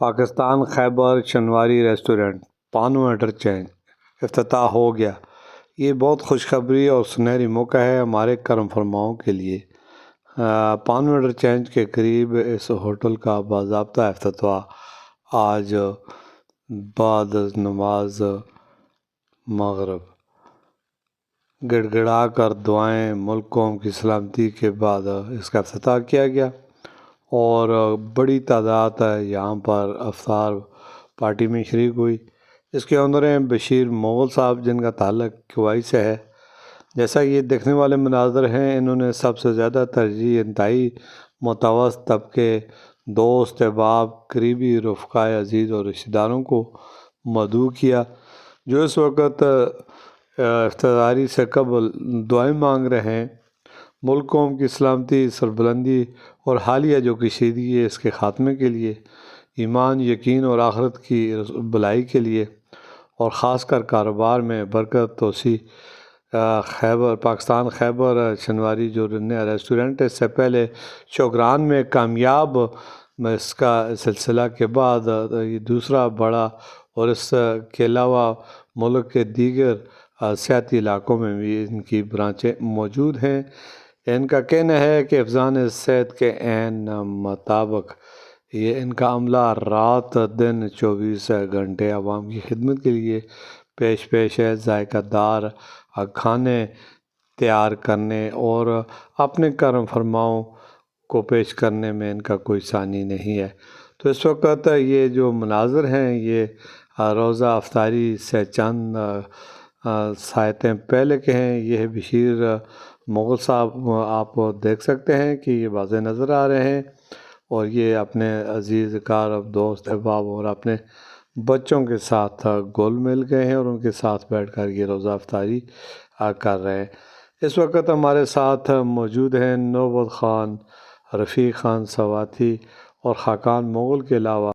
پاکستان خیبر Shinwari restaurant پانو interchange افتتاح ہو گیا۔ یہ بہت خوشخبری اور سنہری موقع ہے ہمارے کرم فرماؤں کے لیے۔ پانو انٹرچینج کے قریب اس ہوٹل کا باضابطہ افتتاح آج بعد نماز مغرب گڑ گڑا کر دعائیں ملک قوم کی سلامتی کے بعد اس کا افتتاح کیا گیا، اور بڑی تعداد یہاں پر افطار پارٹی میں شریک ہوئی۔ اس کے اندر ہیں بشیر مغل صاحب، جن کا تعلق کویت سے ہے۔ جیسا یہ دیکھنے والے مناظر ہیں، انہوں نے سب سے زیادہ ترجیح انتہائی متوسط طبقے، دوست احباب، قریبی رفقائے عزیز اور رشتہ داروں کو مدعو کیا، جو اس وقت افتتاحی سے قبل دعائیں مانگ رہے ہیں۔ ملک قوم کی سلامتی، سربلندی اور حالیہ جو کشیدگی ہے اس کے خاتمے کے لیے، ایمان، یقین اور آخرت کی بھلائی کے لیے، اور خاص کر کاروبار میں برکت، توسیع۔ پاکستان خیبر شنواری جو ریسٹورنٹ ہے، اس سے پہلے چوگران میں کامیاب اس کا سلسلہ کے بعد یہ دوسرا بڑا، اور اس کے علاوہ ملک کے دیگر سیاحتی علاقوں میں بھی ان کی برانچیں موجود ہیں۔ ان کا کہنا ہے کہ حفظان صحت کے عین مطابق یہ ان کا عملہ رات دن 24 گھنٹے عوام کی خدمت کے لیے پیش ہے۔ ذائقہ دار کھانے تیار کرنے اور اپنے کرم فرماؤں کو پیش کرنے میں ان کا کوئی ثانی نہیں ہے۔ تو اس وقت یہ جو مناظر ہیں یہ روزہ افطاری سے چند ساعتیں پہلے کے ہیں۔ یہ ہے بشیر مغل صاحب، آپ دیکھ سکتے ہیں کہ یہ واضح نظر آ رہے ہیں، اور یہ اپنے عزیز اقارب، دوست احباب اور اپنے بچوں کے ساتھ گھل مل گئے ہیں، اور ان کے ساتھ بیٹھ کر یہ روزہ افطاری کر رہے ہیں۔ اس وقت ہمارے ساتھ موجود ہیں نوبت خان، رفیق خان سواتی اور خاقان مغل کے علاوہ